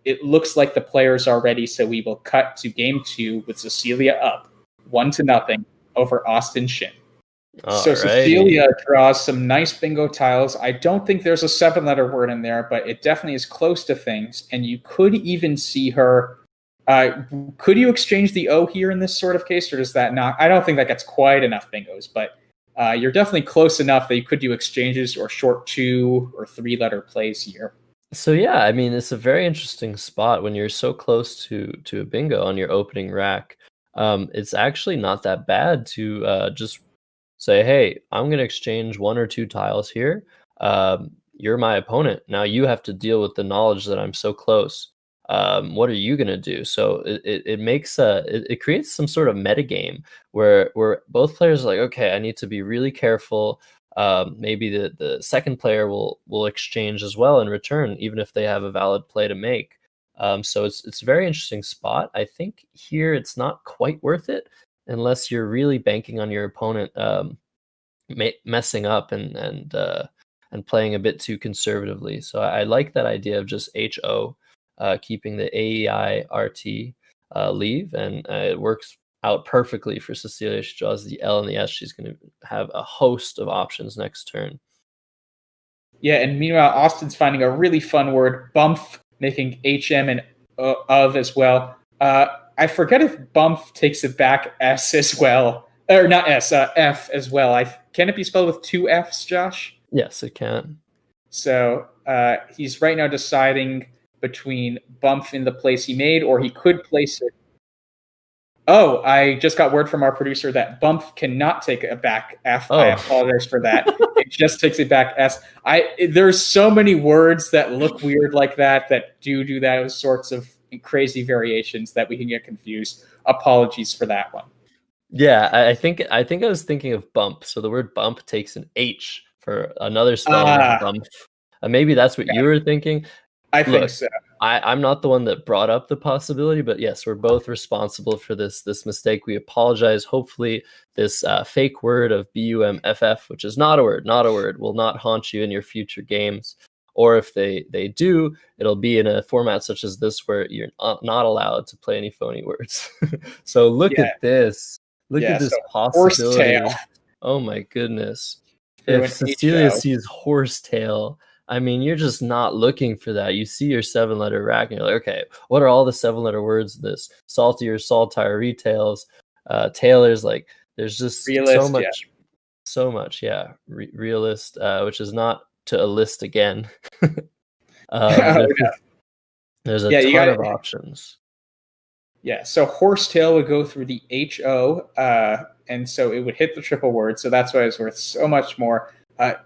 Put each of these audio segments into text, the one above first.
it looks like the players are ready, so we will cut to game 2 with Cecilia up 1-0 over Austin Shin. So Cecilia draws some nice bingo tiles. I don't think there's a 7-letter word in there, but it definitely is close to things. And you could even see her. Could you exchange the O here in this sort of case, or does that not? I don't think that gets quite enough bingos, but you're definitely close enough that you could do exchanges or short 2 or 3-letter plays here. So yeah, I mean, it's a very interesting spot when you're so close to a bingo on your opening rack. It's actually not that bad to just say, hey, I'm going to exchange 1 or 2 tiles here. You're my opponent. Now you have to deal with the knowledge that I'm so close. What are you going to do? So it makes it creates some sort of metagame where both players are like, okay, I need to be really careful. Maybe the second player will exchange as well in return, even if they have a valid play to make. So it's a very interesting spot. I think here it's not quite worth it unless you're really banking on your opponent messing up and playing a bit too conservatively. So I like that idea of just HO, keeping the AEI-RT leave, and it works out perfectly for Cecilia. She draws the L and the S. She's going to have a host of options next turn. Yeah, and meanwhile, Austin's finding a really fun word, bump, making HM and of as well. I forget if bump takes it back S as well. Or not S, F as well. Can it be spelled with 2 Fs, Josh? Yes, it can. So he's right now deciding between bump in the place he made, or he could place it. Oh, I just got word from our producer that bump cannot take it back F. Oh. I apologize for that. It just takes it back S. There's so many words that look weird like that do those sorts of crazy variations that we can get confused. Apologies for that one. Yeah, I think I was thinking of bump. So the word bump takes an H for another spelling of bump. Maybe that's what you were thinking. I think so. I'm not the one that brought up the possibility, but yes, we're both responsible for this mistake. We apologize. Hopefully this fake word of BUMFF, which is not a word, will not haunt you in your future games. Or if they do, it'll be in a format such as this where you're not allowed to play any phony words. So look at this. Look at this possibility. Oh my goodness. If Cecilia sees horsetail, I mean, you're just not looking for that. You see your 7-letter rack and you're like, okay, what are all the 7-letter words in this? Saltier, saltire, retails, tailors, like there's just realist, so much, yeah. Realist, which is not to a list again. There's a ton of options. Yeah, so horsetail would go through the HO, and so it would hit the triple word, so that's why it's worth so much more.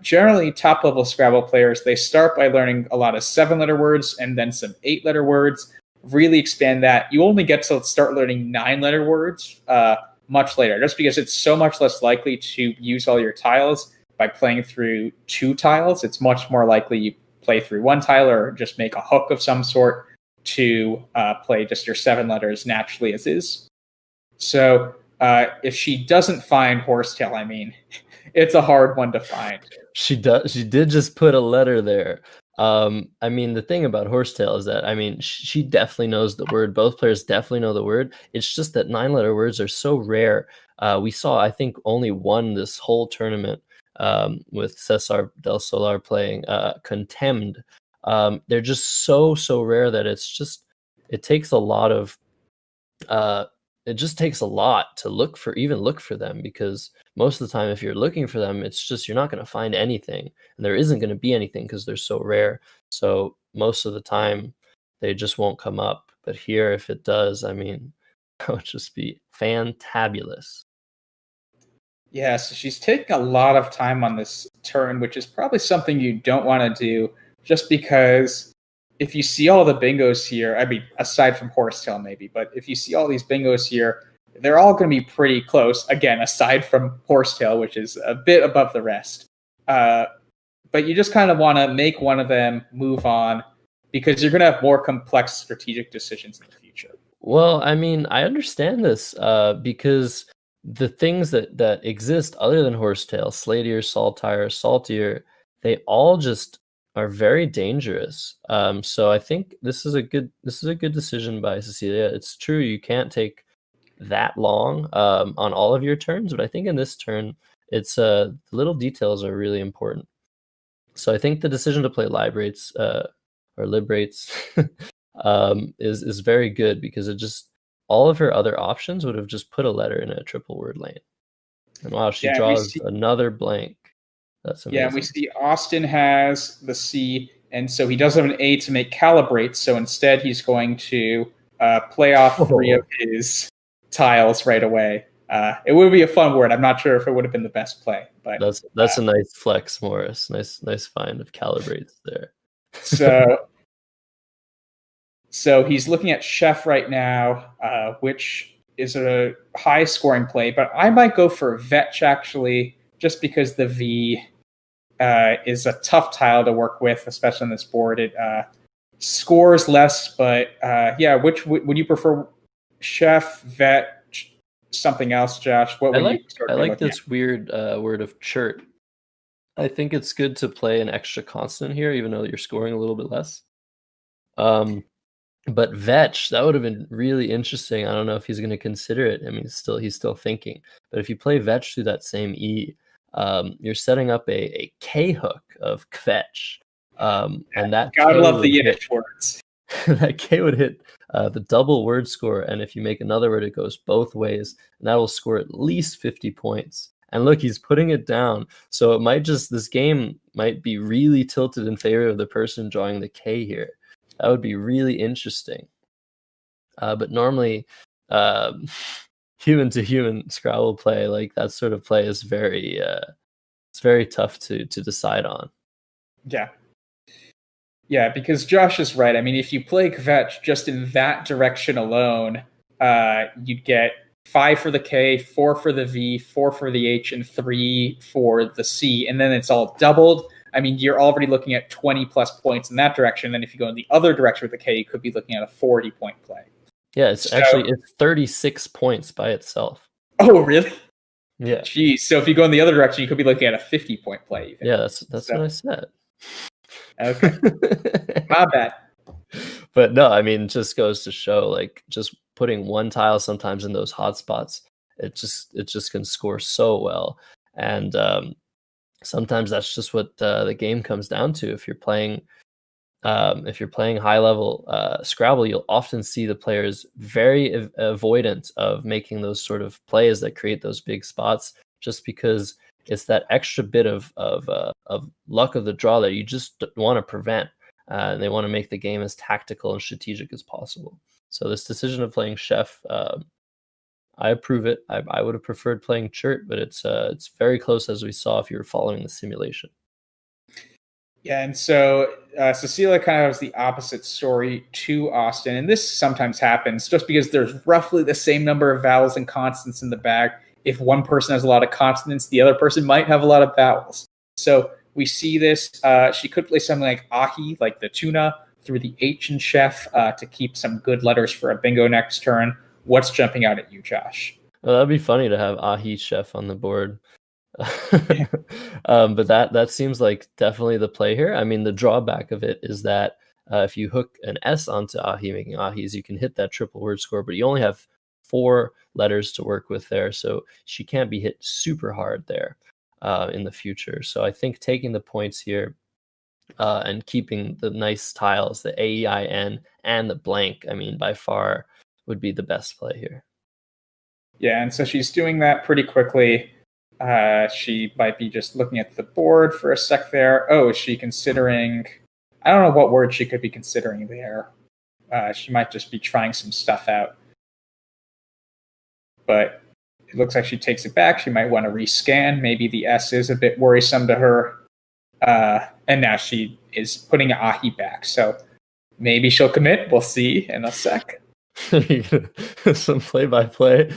Generally, top-level Scrabble players, they start by learning a lot of 7-letter words and then some 8-letter words. Really expand that. You only get to start learning 9-letter words much later, just because it's so much less likely to use all your tiles by playing through 2 tiles. It's much more likely you play through 1 tile or just make a hook of some sort to play just your 7 letters naturally as is. So if she doesn't find horsetail, I mean, it's a hard one to find. She did just put a letter there. I mean, the thing about horsetail is that, I mean, she definitely knows the word. Both players definitely know the word. It's just that 9-letter words are so rare. We saw, I think, only one this whole tournament with Cesar del Solar playing Contemned. They're just so rare that it takes a lot of it just takes a lot to look for them, because most of the time if you're looking for them, it's just you're not going to find anything, and there isn't going to be anything because they're so rare. So most of the time they just won't come up. But here, if it does, I mean, that would just be fantabulous. Yeah, so she's taking a lot of time on this turn, which is probably something you don't want to do, just because if you see all the bingos here, I mean, aside from horsetail maybe, but if you see all these bingos here, they're all going to be pretty close. Again, aside from horsetail, which is a bit above the rest. But you just kind of want to make one of them move on, because you're going to have more complex strategic decisions in the future. Well, I mean, I understand this because the things that exist other than horsetail, slatier, saltire, saltier, they all just are very dangerous. So I think this is a good decision by Cecilia. It's true you can't take that long on all of your turns, but I think in this turn, it's the little details are really important. So I think the decision to play Liberates or Liberates is very good, because it just, all of her other options would have just put a letter in a triple word lane. And wow, she draws another blank. That's amazing. Yeah, we see Austin has the C, and so he does have an A to make Calibrate, so instead he's going to play off 3 of his tiles right away. It would be a fun word. I'm not sure if it would have been the best play, but that's a nice flex, Morris. Nice find of Calibrates there. So he's looking at Chef right now, which is a high scoring play, but I might go for Vetch actually, just because the V is a tough tile to work with, especially on this board. It scores less, but yeah, which would you prefer? Chef, Vet, something else, Josh? What would I like this weird word of chert. I think it's good to play an extra consonant here, even though you're scoring a little bit less. But Vetch, that would have been really interesting. I don't know if he's going to consider it. I mean, he's still thinking. But if you play Vetch through that same E, you're setting up a K hook of kvetch. And that God love the Yiddish words. That K would hit the double word score, and if you make another word, it goes both ways, and that will score at least 50 points. And look, he's putting it down. So it might this game might be really tilted in favor of the person drawing the K here. That would be really interesting. But normally, human to human Scrabble play, like that sort of play, is it's very tough to decide on. Yeah, because Josh is right. I mean, if you play Kvetch just in that direction alone, you'd get 5 for the K, 4 for the V, 4 for the H, and 3 for the C, and then it's all doubled. I mean, you're already looking at 20 plus points in that direction. Then if you go in the other direction with the K, you could be looking at a 40-point play. Yeah, it's 36 points by itself. Oh, really? Yeah. Geez. So if you go in the other direction, you could be looking at a 50-point play. Even. Yeah, that's what I said. Okay. My bad. But no, I mean, it just goes to show, like, just putting one tile sometimes in those hot spots, it just can score so well. And sometimes that's just what the game comes down to. If you're playing high level Scrabble, you'll often see the players very avoidant of making those sort of plays that create those big spots, just because it's that extra bit of luck of the draw that you just want to prevent. And they want to make the game as tactical and strategic as possible. So this decision of playing Chef, I approve it. I would have preferred playing Chert, but it's very close, as we saw if you were following the simulation. Yeah, and so Cecilia kind of has the opposite story to Austin, and this sometimes happens just because there's roughly the same number of vowels and consonants in the bag. If one person has a lot of consonants, the other person might have a lot of vowels. So we see this. She could play something like ahi, like the tuna, through the H in Chef to keep some good letters for a bingo next turn. What's jumping out at you, Josh? Well, that'd be funny to have ahi Chef on the board. But that seems like definitely the play here. I mean, the drawback of it is that if you hook an S onto ahi, making ahis, you can hit that triple word score, but you only have 4 letters to work with there, so she can't be hit super hard there in the future. So I think taking the points here and keeping the nice tiles, the AEIN and the blank, I mean, by far would be the best play here. Yeah, and so she's doing that pretty quickly. She might be just looking at the board for a sec there. Oh, is she considering... I don't know what word she could be considering there. She might just be trying some stuff out. But it looks like she takes it back. She might want to rescan. Maybe the S is a bit worrisome to her. And now she is putting ahi back. So maybe she'll commit. We'll see in a sec. Some play-by-play,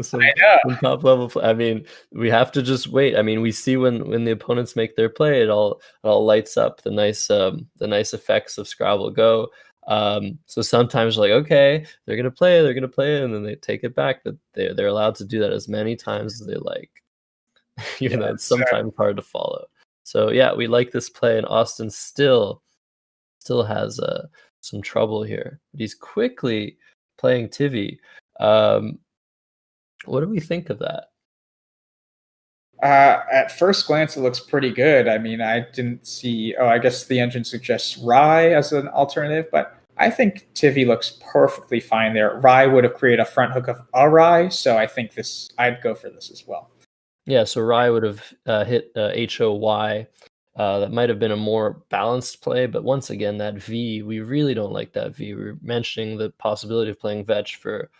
some I know. top level play. I mean, we have to just wait. I mean, we see when the opponents make their play, it all lights up the nice effects of Scrabble Go. So sometimes like, okay, they're gonna play it, and then they take it back, but they're allowed to do that as many times as they like, even though it's sometimes hard to follow. So yeah, we like this play, and Austin still has some trouble here. But he's quickly playing Tivy. What do we think of that? At first glance, it looks pretty good. I mean, I didn't see. Oh, I guess the engine suggests Rye as an alternative, but I think Tivy looks perfectly fine there. Rye would have created a front hook of a Rye, so I think this. I'd go for this as well. Yeah, so Rye would have hit HOY. That might have been a more balanced play, but once again, that V, we really don't like that V. We were mentioning the possibility of playing Vetch for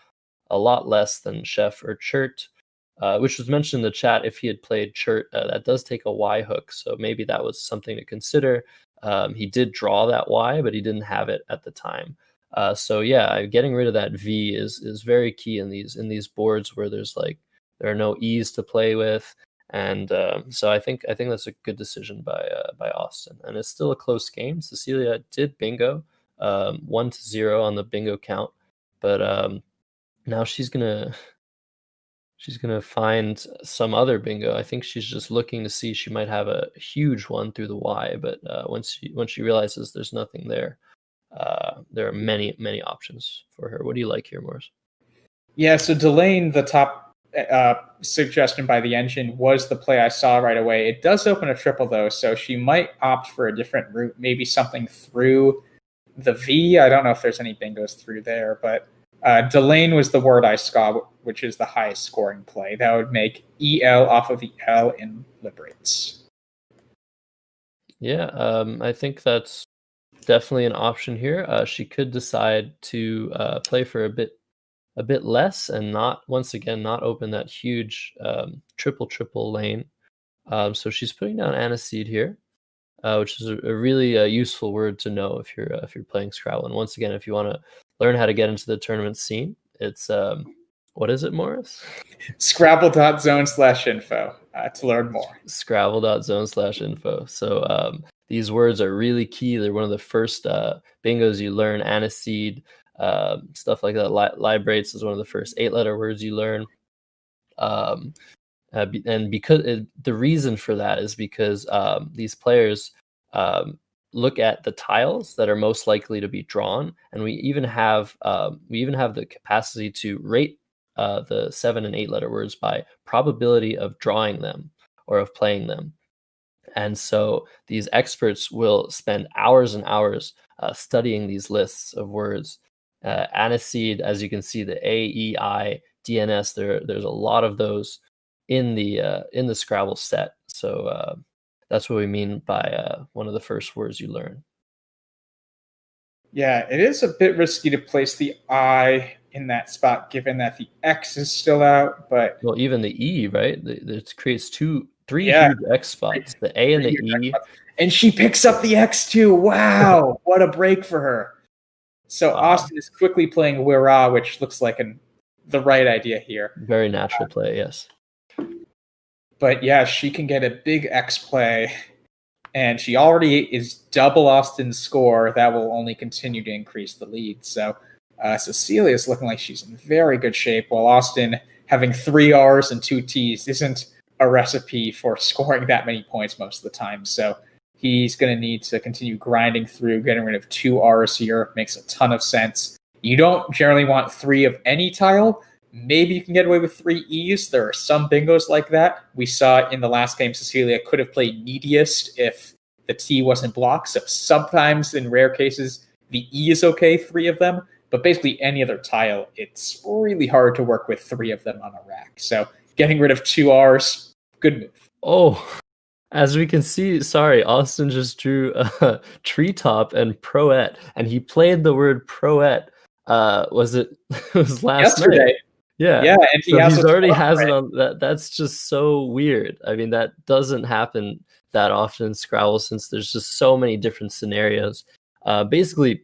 a lot less than Chef or Chert, which was mentioned in the chat. If he had played Chert, that does take a Y hook, so maybe that was something to consider. He did draw that Y, but he didn't have it at the time. So yeah, getting rid of that V is very key in these boards where there are no E's to play with, and so I think that's a good decision by Austin, and it's still a close game. Cecilia did bingo 1-0 on the bingo count, but now she's gonna find some other bingo. I think she's just looking to see, she might have a huge one through the Y, but once she realizes there's nothing there, there are many options for her. What do you like here, Morris? Yeah, so Delane, the top suggestion by the engine, was the play I saw right away. It does open a triple though, so she might opt for a different route, maybe something through the V. I don't know if there's any bingos through there, but Delane was the word I saw, which is the highest scoring play. That would make EL off of the L in liberates. Yeah, I think that's definitely an option here. She could decide to play for a bit less and not open that huge triple lane. So she's putting down aniseed here, which is a really useful word to know if you're playing Scrabble. And once again, if you want to learn how to get into the tournament scene, it's what is it, Morris? Scrabble.zone/info to learn more. Scrabble.zone/info. So these words are really key. They're one of the first bingos you learn. Aniseed, stuff like that. Librates is one of the first 8-letter words you learn. And because the reason for that is because these players look at the tiles that are most likely to be drawn, and we even have the capacity to rate the 7 and 8-letter words by probability of drawing them or of playing them. And so these experts will spend hours and hours studying these lists of words. Aniseed, as you can see, the A, E, I, DNS, there's a lot of those in the Scrabble set. So that's what we mean by one of the first words you learn. Yeah, it is a bit risky to place the I in that spot, given that the X is still out. But well, even the E, right? It creates three huge X spots: the A and the E. And she picks up the X too. Wow, what a break for her! So Austin is quickly playing Wira, which looks like the right idea here. Very natural play, yes. But yeah, she can get a big X play, and she already is double Austin's score. That will only continue to increase the lead. So Cecilia is looking like she's in very good shape, while Austin, having 3 R's and 2 T's, isn't a recipe for scoring that many points most of the time. So he's going to need to continue grinding through, getting rid of 2 R's here. Makes a ton of sense. You don't generally want 3 of any tile. Maybe you can get away with 3 E's. There are some bingos like that. We saw in the last game, Cecilia could have played neediest if the T wasn't blocked. So sometimes, in rare cases, the E is okay, 3 of them. But basically any other tile, it's really hard to work with 3 of them on a rack. So getting rid of 2 R's, good move. Oh, as we can see, sorry, Austin just drew a treetop and proet, and he played the word proet. It was last Yesterday. night. Yeah, and he's already has it on that. That's just so weird. I mean, that doesn't happen that often in Scrabble, since there's just so many different scenarios. Basically,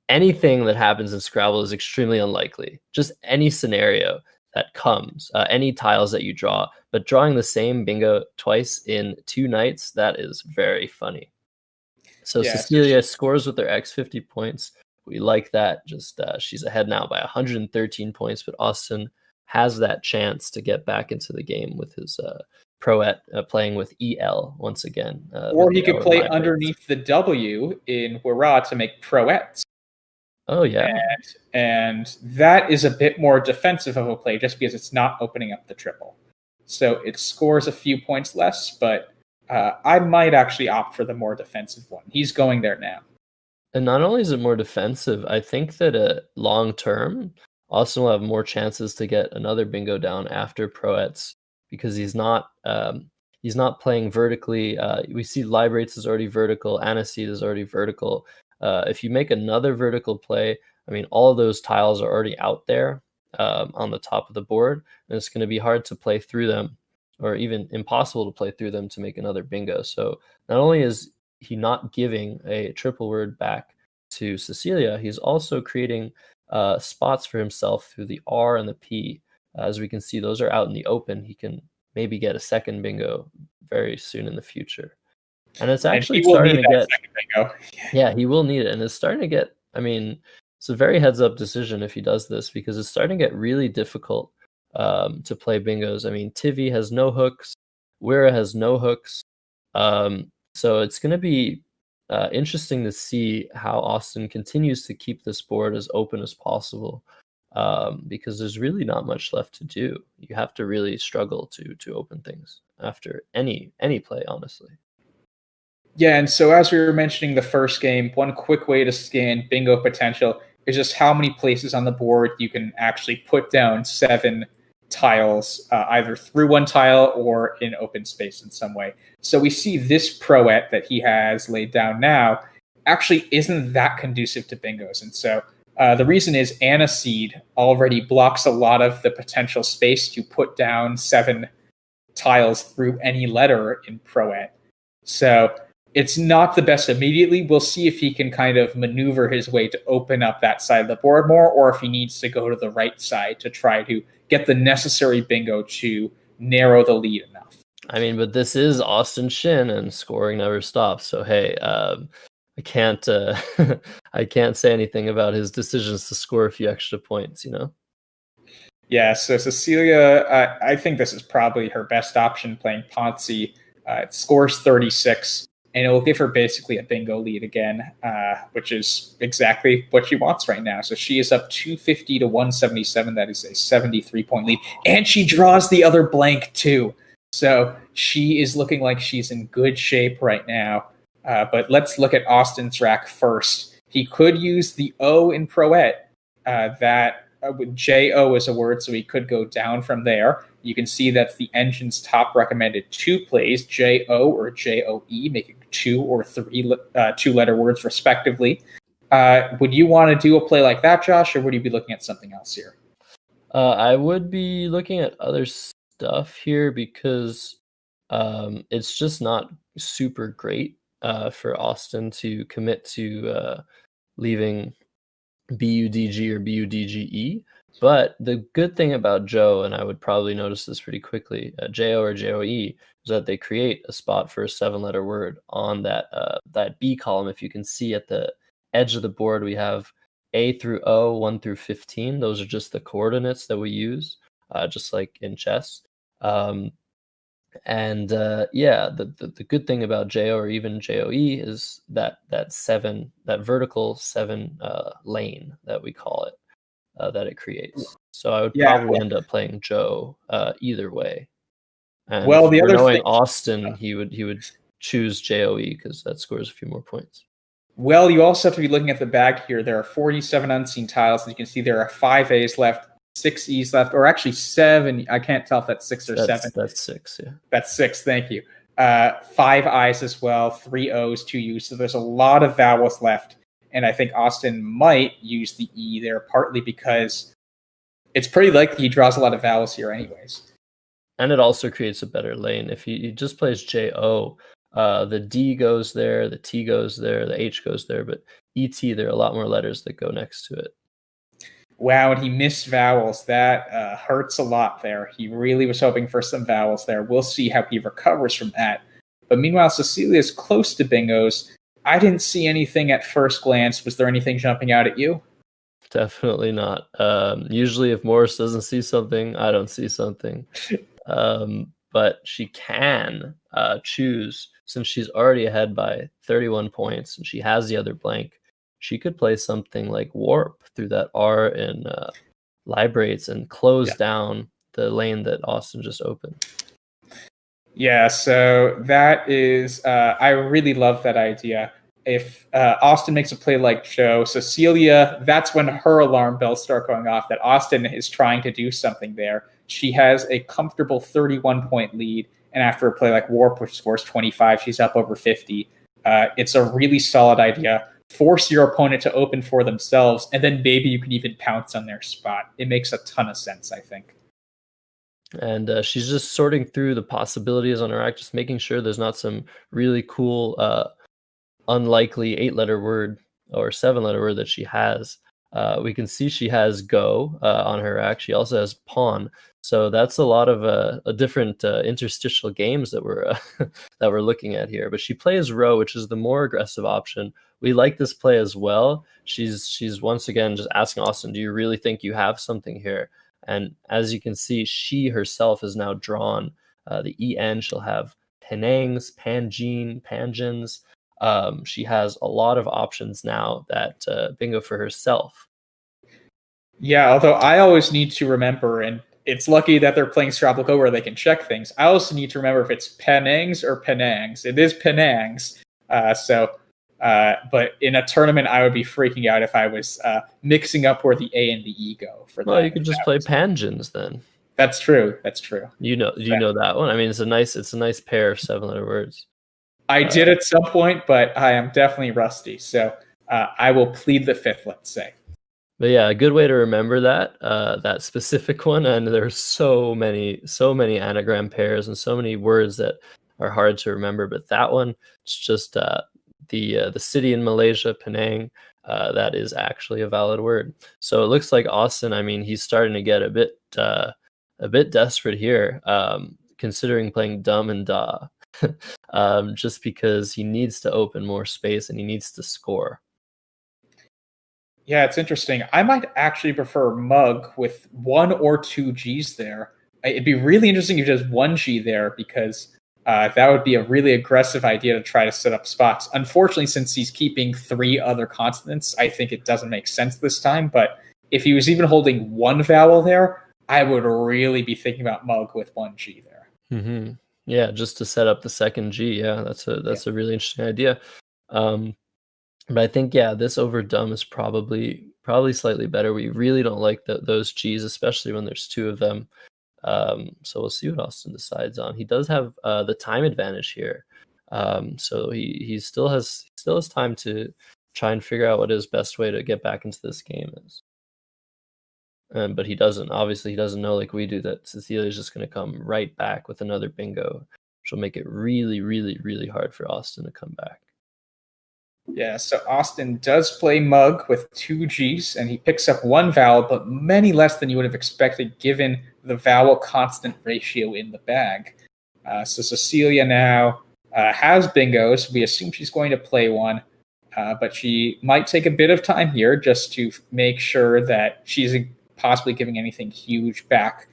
anything that happens in Scrabble is extremely unlikely. Just any scenario that comes, any tiles that you draw, but drawing the same bingo twice in 2 nights, that is very funny. So yeah, Cecilia scores with her X 50 points. We like that. Just she's ahead now by 113 points, but Austin has that chance to get back into the game with his Proet playing with EL once again. Or he could play underneath the W in Wara to make Proets. Oh, yeah. And that is a bit more defensive of a play just because it's not opening up the triple. So it scores a few points less, but I might actually opt for the more defensive one. He's going there now. And not only is it more defensive, I think that long term, Austin will have more chances to get another bingo down after Proets because he's not playing vertically. We see Librates is already vertical, Aniseed is already vertical. If you make another vertical play, I mean, all of those tiles are already out there on the top of the board, and it's going to be hard to play through them, or even impossible to play through them to make another bingo. So not only is he not giving a triple word back to Cecilia, he's also creating spots for himself through the R and the P. As we can see, those are out in the open. He can maybe get a second bingo very soon in the future. And it's actually starting to get... Yeah, he will need it. And it's starting to get... I mean, it's a very heads-up decision if he does this, because it's starting to get really difficult to play bingos. I mean, Tivi has no hooks. Wira has no hooks. So it's going to be interesting to see how Austin continues to keep this board as open as possible, because there's really not much left to do. You have to really struggle to open things after any play, honestly. Yeah, and so as we were mentioning the first game, one quick way to scan bingo potential is just how many places on the board you can actually put down 7 tiles, either through one tile or in open space in some way. So we see this Proet that he has laid down now actually isn't that conducive to bingos. And so the reason is Aniseed already blocks a lot of the potential space to put down 7 tiles through any letter in Proet. So it's not the best immediately. We'll see if he can kind of maneuver his way to open up that side of the board more, or if he needs to go to the right side to try to get the necessary bingo to narrow the lead enough. I mean, but this is Austin Shin, and scoring never stops. So hey, I can't I can't say anything about his decisions to score a few extra points, you know? Yeah, so Cecilia, I think this is probably her best option playing Ponzi. It scores 36. And it will give her basically a bingo lead again, which is exactly what she wants right now. So she is up 250 to 177. That is a 73-point lead. And she draws the other blank, too. So she is looking like she's in good shape right now. But let's look at Austin's rack first. He could use the O in Proet. J-O is a word, so he could go down from there. You can see that the engine's top recommended 2 plays, J-O or J-O-E, making 2 or 3 2-letter words respectively. Would you want to do a play like that, Josh, or would you be looking at something else here? I would be looking at other stuff here because it's just not super great for Austin to commit to leaving BUDG or BUDGE. But the good thing about Joe, and I would probably notice this pretty quickly, JO or JOE, is that they create a spot for a 7-letter word on that B column. If you can see at the edge of the board, we have A through O, 1 through 15. Those are just the coordinates that we use, just like in chess. The good thing about JO or even JOE is that vertical 7 lane that we call it, that it creates. So I would probably end up playing Joe either way. And well, the other knowing Austin, he would choose JOE because that scores a few more points. Well, you also have to be looking at the back here. There are 47 unseen tiles, and you can see there are 5 A's left, 6 E's left, or actually 7. I can't tell if that's 6 or 7. That's 6, yeah. That's 6, thank you. 5 I's as well, 3 O's, 2 U's. So there's a lot of vowels left. And I think Austin might use the E there, partly because it's pretty likely he draws a lot of vowels here anyways. And it also creates a better lane. If he just plays J-O, the D goes there, the T goes there, the H goes there, but E-T, there are a lot more letters that go next to it. Wow, and he missed vowels. That hurts a lot there. He really was hoping for some vowels there. We'll see how he recovers from that. But meanwhile, Cecilia is close to bingos. I didn't see anything at first glance. Was there anything jumping out at you? Definitely not. Usually if Morris doesn't see something, I don't see something. but she can choose, since she's already ahead by 31 points and she has the other blank, she could play something like Warp through that R in Librates and close down the lane that Austin just opened. Yeah, so that is, I really love that idea. If Austin makes a play like Joe, Cecilia, that's when her alarm bells start going off that Austin is trying to do something there. She has a comfortable 31-point lead, and after a play like Warp, which scores 25, she's up over 50. It's a really solid idea. Force your opponent to open for themselves, and then maybe you can even pounce on their spot. It makes a ton of sense, I think. And she's just sorting through the possibilities on her act, just making sure there's not some really cool, unlikely 8-letter word or 7-letter word that she has. We can see she has go on her act. She also has pawn. So that's a lot of different interstitial games that we're that we're looking at here. But she plays row, which is the more aggressive option. We like this play as well. She's once again just asking Austin, do you really think you have something here? And as you can see, she herself has now drawn the EN. She'll have Penangs, Pangene, Pangens. She has a lot of options now that bingo for herself. Yeah, although I always need to remember, and it's lucky that they're playing Scrabble GO where they can check things. I also need to remember if it's Penangs or Penangs. It is Penangs. But in a tournament, I would be freaking out if I was mixing up where the A and the E go. Well, you could just play Pangens then. That's true. That's true. You know that one. I mean, it's a nice pair of 7-letter words. I did at some point, but I am definitely rusty. So I will plead the fifth, let's say. But yeah, a good way to remember that specific one. And there's so many anagram pairs and so many words that are hard to remember. But that one, it's just the city in Malaysia, Penang. That is actually a valid word. So it looks like Austin, I mean, he's starting to get a bit desperate here, considering playing dumb and da, just because he needs to open more space and he needs to score. Yeah, it's interesting. I might actually prefer mug with 1 or 2 G's there. It'd be really interesting if just 1 G there, because that would be a really aggressive idea to try to set up spots. Unfortunately, since he's keeping 3 other consonants, I think it doesn't make sense this time. But if he was even holding 1 vowel there, I would really be thinking about mug with 1 G there. Mm-hmm. Yeah, just to set up the second G. Yeah, that's a really interesting idea. But I think, yeah, this over dumb is probably slightly better. We really don't like those G's, especially when there's 2 of them. So we'll see what Austin decides on. He does have the time advantage here. So he still has time to try and figure out what his best way to get back into this game is. But he doesn't. Obviously, he doesn't know, like we do, that Cecilia is just going to come right back with another bingo, which will make it really, really, really hard for Austin to come back. Yeah, so Austin does play mug with 2 G's, and he picks up 1 vowel, but many less than you would have expected given the vowel constant ratio in the bag. So Cecilia now has bingos. We assume she's going to play one, but she might take a bit of time here just to make sure that she's possibly giving anything huge back.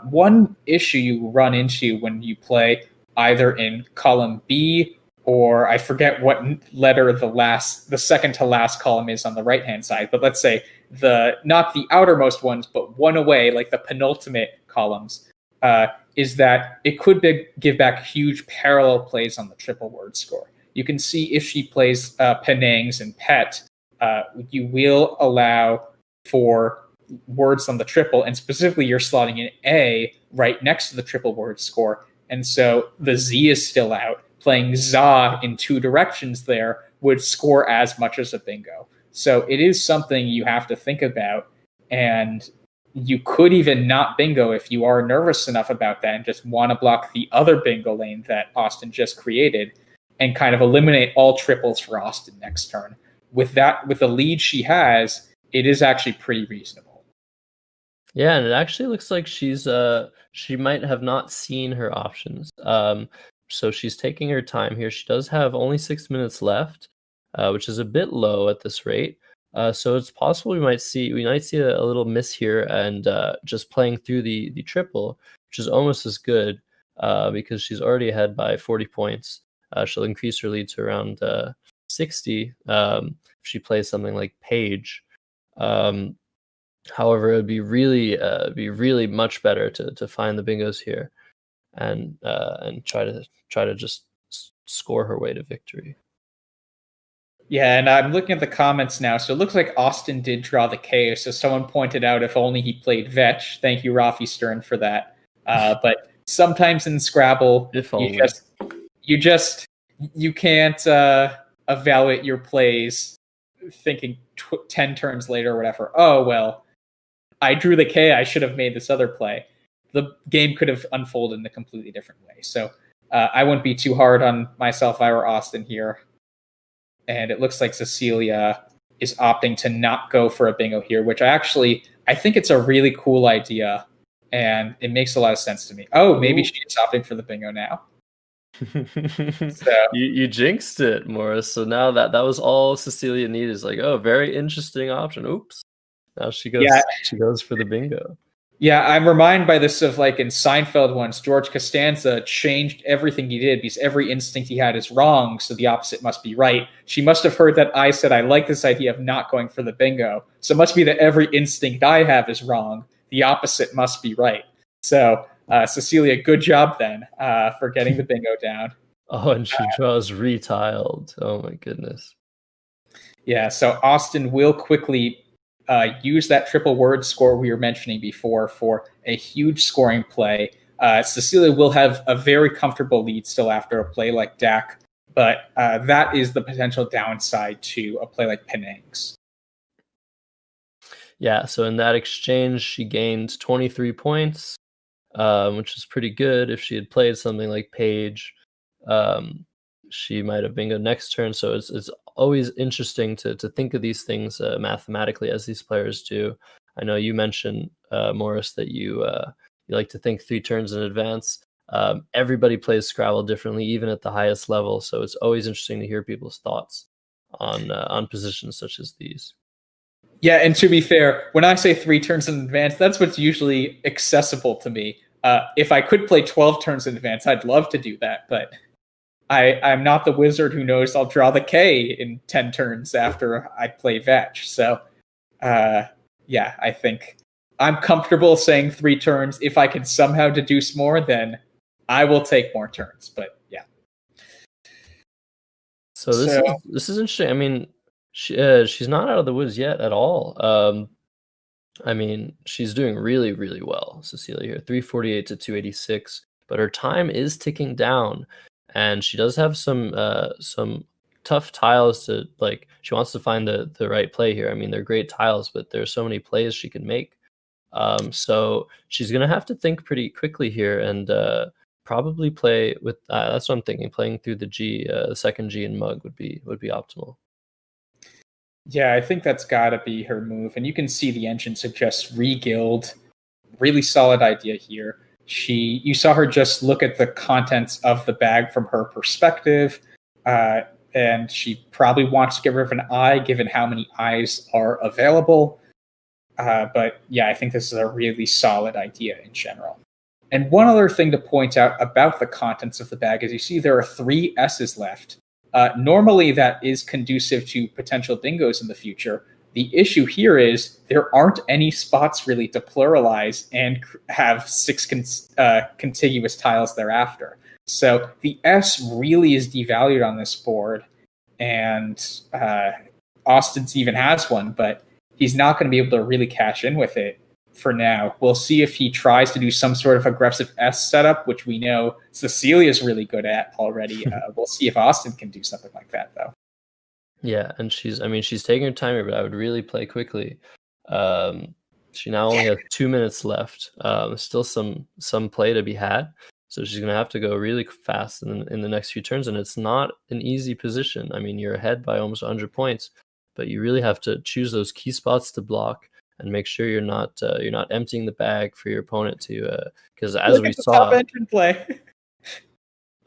One issue you run into when you play either in column B, or I forget what letter the second to last column is on the right-hand side, but let's say not the outermost ones, but one away, like the penultimate columns, is that it could give back huge parallel plays on the triple word score. You can see if she plays Penangs and Pet, you will allow for words on the triple, and specifically you're slotting an A right next to the triple word score, and so the Z is still out. Playing za in 2 directions there would score as much as a bingo. So it is something you have to think about, and you could even not bingo if you are nervous enough about that and just want to block the other bingo lane that Austin just created and kind of eliminate all triples for Austin next turn. With the lead she has, it is actually pretty reasonable. Yeah, and it actually looks like she might have not seen her options. So she's taking her time here. She does have only 6 minutes left, which is a bit low at this rate. So it's possible we might see a little miss here and just playing through the triple, which is almost as good. because she's already ahead by 40 points. She'll increase her lead to around 60 if she plays something like Page. However, it would be really much better to find the bingos here and try to just score her way to victory. Yeah, and I'm looking at the comments now. So it looks like Austin did draw the K. So someone pointed out if only he played Vetch. Thank you, Rafi Stern, for that. But sometimes in Scrabble, If only. you can't evaluate your plays thinking 10 turns later or whatever. Oh, well, I drew the K. I should have made this other play. The game could have unfolded in a completely different way. So I wouldn't be too hard on myself if I were Austin here. And it looks like Cecilia is opting to not go for a bingo here, which I think it's a really cool idea, and it makes a lot of sense to me. Oh, maybe she is opting for the bingo now. So you jinxed it, Morris. So now that was all Cecilia needed, is like, oh, very interesting option. Oops. Now she goes for the bingo. Yeah, I'm reminded by this of like in Seinfeld once, George Costanza changed everything he did because every instinct he had is wrong, so the opposite must be right. She must have heard that I said I like this idea of not going for the bingo, so it must be that every instinct I have is wrong. The opposite must be right. So, Cecilia, good job then for getting the bingo down. Oh, and she draws retiled. Oh my goodness. Yeah, so Austin will quickly use that triple word score we were mentioning before for a huge scoring play. Cecilia will have a very comfortable lead still after a play like Dak, but that is the potential downside to a play like Penang's. Yeah, so in that exchange, she gained 23 points, which is pretty good. If she had played something like Page, she might have bingo next turn. So it's always interesting to think of these things mathematically, as these players do. I know you mentioned, Morris, that you like to think 3 turns in advance. Everybody plays Scrabble differently, even at the highest level. So it's always interesting to hear people's thoughts on positions such as these. Yeah, and to be fair, when I say 3 turns in advance, that's what's usually accessible to me. If I could play 12 turns in advance, I'd love to do that, but I'm not the wizard who knows I'll draw the K in 10 turns after I play Vetch. So, yeah, I think I'm comfortable saying 3 turns. If I can somehow deduce more, then I will take more turns. But yeah. So this is interesting. I mean, she's not out of the woods yet at all. I mean, she's doing really, really well, Cecilia here, 348 to 286. But her time is ticking down. And she does have some tough tiles to, like, she wants to find the right play here. I mean, they're great tiles, but there's so many plays she can make. So she's going to have to think pretty quickly here and probably play with, that's what I'm thinking, playing through the G, the second G in Mug would be optimal. Yeah, I think that's got to be her move. And you can see the engine suggests re-guild. Really solid idea here. You saw her just look at the contents of the bag from her perspective, and she probably wants to get rid of an eye, given how many eyes are available. But yeah, I think this is a really solid idea in general. And one other thing to point out about the contents of the bag is you see there are 3 S's left. Normally, that is conducive to potential bingos in the future. The issue here is there aren't any spots really to pluralize and have 6 contiguous tiles thereafter. So the S really is devalued on this board, and Austin's even has one, but he's not going to be able to really cash in with it for now. We'll see if he tries to do some sort of aggressive S setup, which we know Cecilia's really good at already. We'll see if Austin can do something like that, though. Yeah, and she's taking her time here, but I would really play quickly. She now only has 2 minutes left. Still some play to be had, so she's gonna have to go really fast in the next few turns, and it's not an easy position. I mean, you're ahead by almost 100 points, but you really have to choose those key spots to block and make sure you're not emptying the bag for your opponent to, because as we saw, top engine play.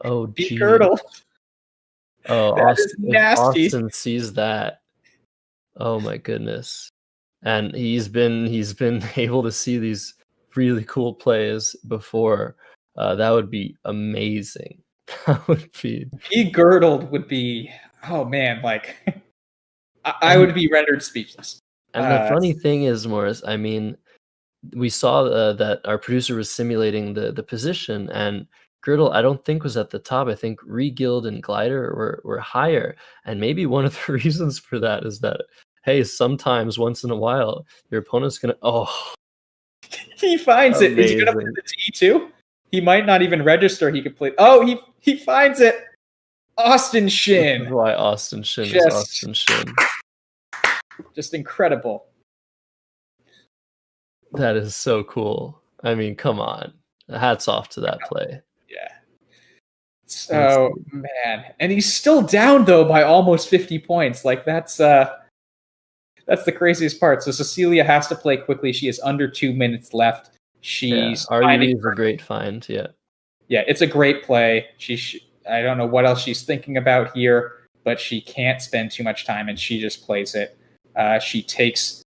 Oh, gee. Curdle. Oh, nasty. Austin sees that. Oh my goodness. And he's been able to see these really cool plays before. that would be amazing. That would be. Be girdled would be, oh man, like I would be rendered speechless. And the funny thing is, Morris, I mean, we saw that our producer was simulating the position, and Girdle, I don't think was at the top. I think Regild and Glider were higher, and maybe one of the reasons for that is that, hey, sometimes once in a while your opponent's gonna he finds amazing. it. He's gonna play the T too. He might not even register. He could play. Oh, he finds it. Austin Shin. This is why Austin Shin is Austin Shin. Just incredible. That is so cool. I mean, come on. Hats off to that play. Yeah. So, man. And he's still down, though, by almost 50 points. Like, that's the craziest part. So Cecilia has to play quickly. She has under 2 minutes left. She's RUE is a great find, yeah. Yeah, it's a great play. I don't know what else she's thinking about here, but she can't spend too much time, and she just plays it. She takes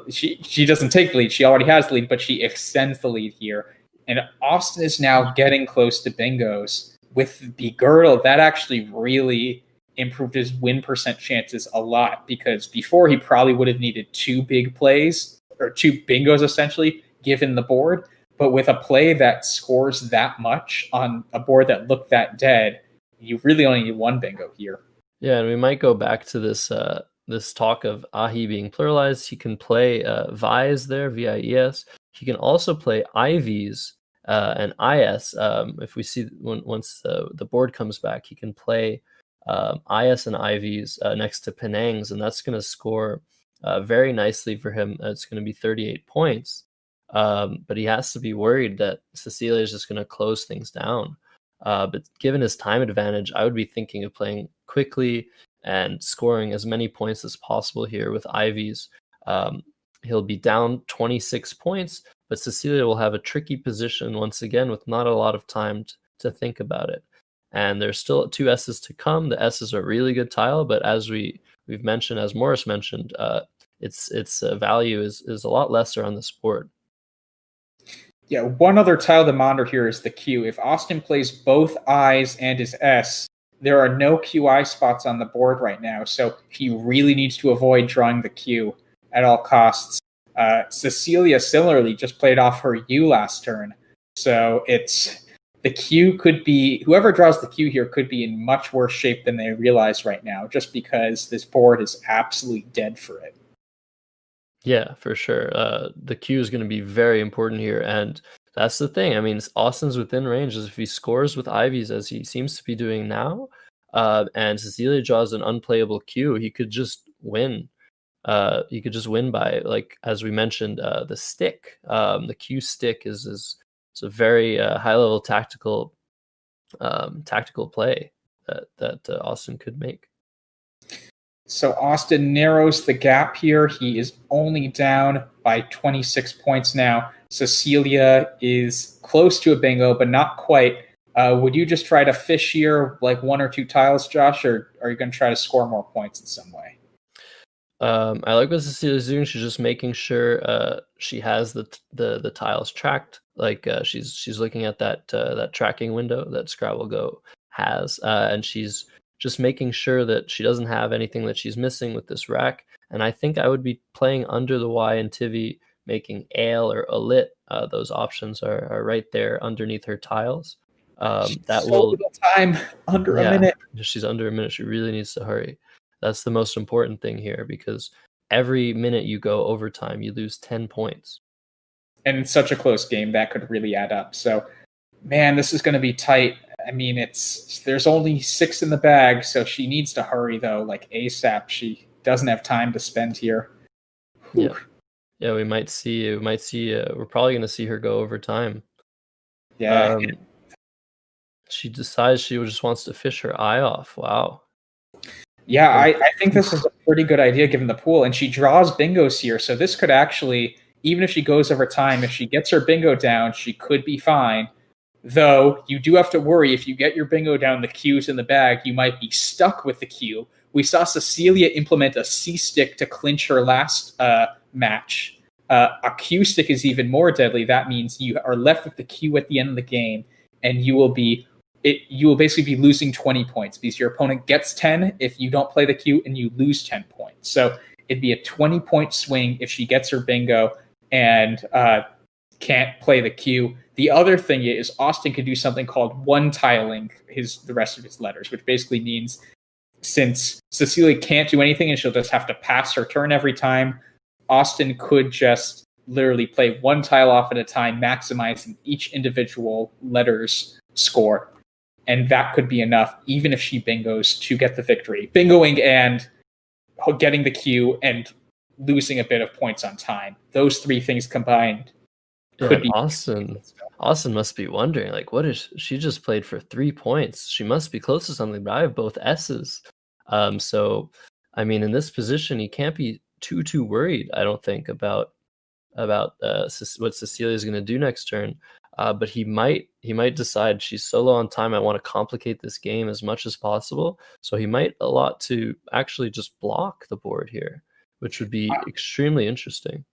she doesn't take the lead. She already has the lead, but she extends the lead here. And Austin is now getting close to bingos. With the girdle, that actually really improved his win percent chances a lot, because before he probably would have needed 2 big plays, or 2 bingos essentially, given the board. But with a play that scores that much on a board that looked that dead, you really only need 1 bingo here. Yeah, and we might go back to this talk of Ahi being pluralized. He can play Vies there, VIES. He can also play IVs and IS. If we see once the board comes back, he can play IS and IVs next to Penangs, and that's going to score very nicely for him. It's going to be 38 points. But he has to be worried that Cecilia is just going to close things down. But given his time advantage, I would be thinking of playing quickly and scoring as many points as possible here with Ivies. He'll be down 26 points, but Cecilia will have a tricky position once again with not a lot of time to think about it. And there's still 2 S's to come. The S's are really good tile, but as we've mentioned, as Morris mentioned, its value is a lot lesser on this board. Yeah, one other tile to monitor here is the Q. If Austin plays both I's and his S, there are no QI spots on the board right now, so he really needs to avoid drawing the Q at all costs. Cecilia similarly just played off her U last turn, so the Q could be, whoever draws the Q here could be in much worse shape than they realize right now, just because this board is absolutely dead for it. Yeah, for sure. The Q is going to be very important here, and that's the thing. I mean, Austin's within range. If he scores with Ivies, as he seems to be doing now, and Cecilia draws an unplayable Q, he could just win. He could just win by, like, as we mentioned, the stick. The Q stick is a very high-level tactical play that Austin could make. So Austin narrows the gap here. He is only down by 26 points now. Cecilia is close to a bingo, but not quite. Would you just try to fish here, like 1 or 2 tiles, Josh, or are you going to try to score more points in some way? I like what Cecilia's doing. She's just making sure she has the tiles tracked. Like she's looking at that tracking window that Scrabble GO has, and she's just making sure that she doesn't have anything that she's missing with this rack. And I think I would be playing under the Y and Tivy, making ale or alit. Those options are right there underneath her tiles. That so will little time, under a minute. She's under a minute. She really needs to hurry. That's the most important thing here, because every minute you go overtime, you lose 10 points. And in such a close game, that could really add up. So, man, this is going to be tight. I mean, there's only 6 in the bag, so she needs to hurry, though, like ASAP. She doesn't have time to spend here. Whew. Yeah, we might see. We're probably going to see her go overtime. Yeah. She decides she just wants to fish her eye off. Wow. Yeah, I think this is a pretty good idea given the pool. And she draws bingos here, so this could actually, even if she goes over time, if she gets her bingo down, she could be fine. Though, you do have to worry, if you get your bingo down, the Q's in the bag, you might be stuck with the Q. We saw Cecilia implement a C stick to clinch her last match. A Q stick is even more deadly. That means you are left with the Q at the end of the game. and you will basically be losing 20 points because your opponent gets 10 if you don't play the cue, and you lose 10 points. So it'd be a 20-point swing if she gets her bingo and can't play the cue. The other thing is Austin could do something called one tiling the rest of his letters, which basically means since Cecilia can't do anything and she'll just have to pass her turn every time, Austin could just literally play one tile off at a time, maximizing each individual letter's score. And that could be enough, even if she bingos, to get the victory. Bingoing and getting the cue and losing a bit of points on time. Those three things combined could be. Austin must be wondering, like, what is she just played for 3 points? She must be close to something, but I have both S's. So, I mean, in this position, he can't be too worried, I don't think, about what Cecilia is going to do next turn. But he might decide she's so low on time, I want to complicate this game as much as possible. So he might allot to actually just block the board here, which would be extremely interesting.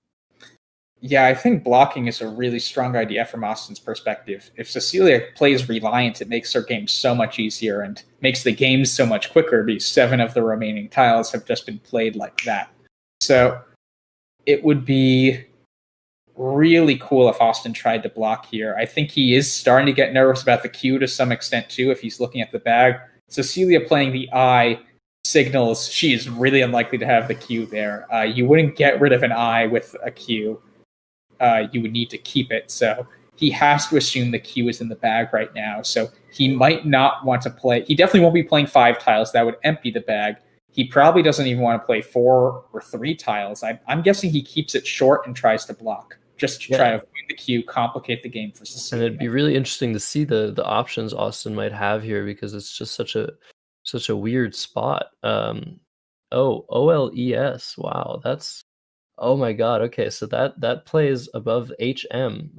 Yeah, I think blocking is a really strong idea from Austin's perspective. If Cecilia plays Reliant, it makes her game so much easier and makes the game so much quicker because 7 of the remaining tiles have just been played like that. So it would be really cool if Austin tried to block here. I think he is starting to get nervous about the cue to some extent too if he's looking at the bag. Cecilia playing the I signals she is really unlikely to have the cue there. You wouldn't get rid of an I with a cue. You would need to keep it. So he has to assume the cue is in the bag right now. So he might not want to play. He definitely won't be playing 5 tiles. That would empty the bag. He probably doesn't even want to play 4 or 3 tiles. I'm guessing he keeps it short and tries to block, just to try to avoid the cue, complicate the game for Cecilia. And it'd be really interesting to see the options Austin might have here, because it's just such a weird spot. OLES. Wow, that's, oh my god. Okay, so that plays above HM.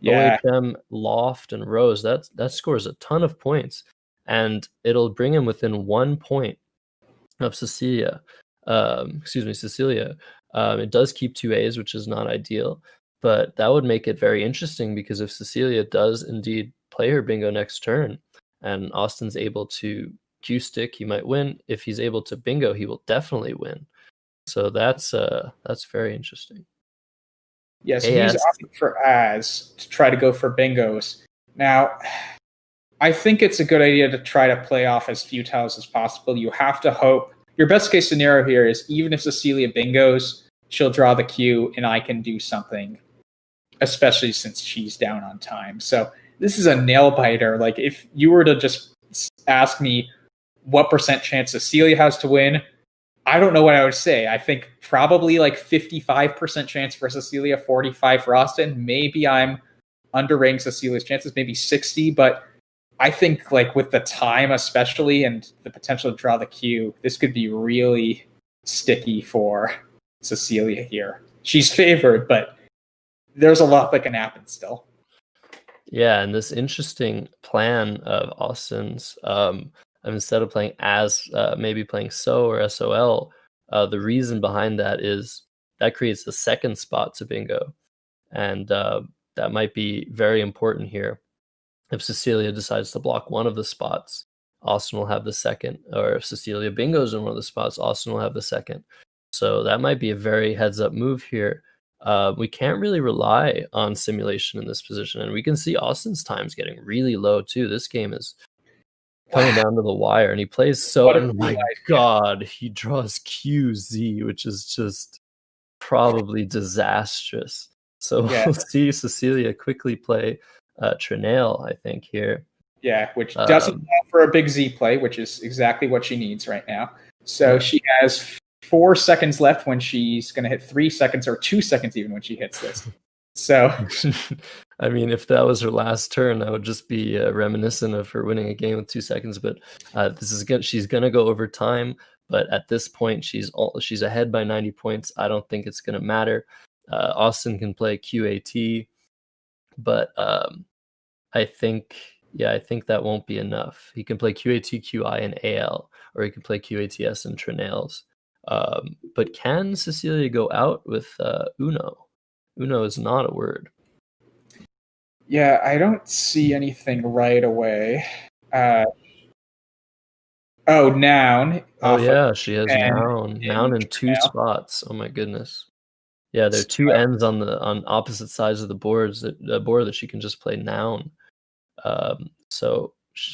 OHM, Loft, and Rose. That scores a ton of points, and it'll bring him within 1 point of Cecilia. Cecilia. It does keep 2 A's, which is not ideal, but that would make it very interesting, because if Cecilia does indeed play her bingo next turn and Austin's able to cue stick, he might win. If he's able to bingo, he will definitely win. So that's very interesting. Yeah, so he's opting for As to try to go for bingos. Now, I think it's a good idea to try to play off as few tiles as possible. You have to hope. Your best case scenario here is even if Cecilia bingos, she'll draw the cue and I can do something, especially since she's down on time. So this is a nail biter. Like, if you were to just ask me what % chance Cecilia has to win, I don't know what I would say. I think probably like 55% chance for Cecilia, 45 for Austin. Maybe I'm underrating Cecilia's chances, maybe 60, but I think like with the time especially and the potential to draw the cue, this could be really sticky for Cecilia here. She's favored, but there's a lot that can happen still. Yeah, and this interesting plan of Austin's, instead of playing As, maybe playing So or SOL, the reason behind that is that creates a second spot to bingo. And that might be very important here. If Cecilia decides to block one of the spots, Austin will have the second. Or if Cecilia bingos in one of the spots, Austin will have the second. So that might be a very heads-up move here. We can't really rely on simulation in this position. And we can see Austin's times getting really low, too. This game is coming down to the wire, and he plays so. Oh my god, he draws QZ, which is just probably disastrous. So we'll see Cecilia quickly play Trinale, I think, here. Yeah, which doesn't allow for a big Z play, which is exactly what she needs right now. So she has 4 seconds left when she's going to hit 3 seconds, or 2 seconds even when she hits this. So, I mean, if that was her last turn, that would just be reminiscent of her winning a game with 2 seconds. But this is good. She's gonna go over time. But at this point, she's ahead by 90 points. I don't think it's gonna matter. Austin can play QAT, but I think that won't be enough. He can play QAT, QI, and AL, or he can play QATS and Trinales. But can Cecilia go out with Uno? Uno is not a word. Yeah, I don't see anything right away. Noun. Oh Off of yeah, she has N. noun. Yeah, Noun in neutral 2 now. spots. Oh my goodness. Yeah, there are So, 2 ends on opposite sides of the board that she can just play noun.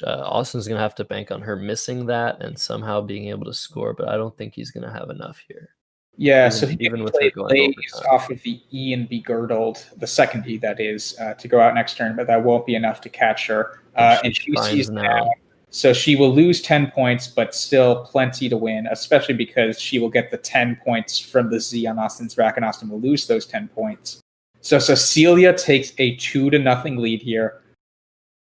Austin's gonna have to bank on her missing that and somehow being able to score, but I don't think he's gonna have enough here, yeah, so even he can even with her play going Blaze overtime. off of the E and be girdled, the second E that is, to go out next turn, but that won't be enough to catch her. And And she she finds sees noun. so she will lose 10 points, but still plenty to win, especially because she will get the 10 points from the Z on Austin's rack, and Austin will lose those 10 points. So Cecilia takes a 2-0 lead here.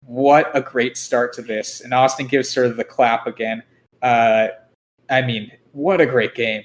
What a great start to this. And Austin gives her the clap again. I mean, what a great game.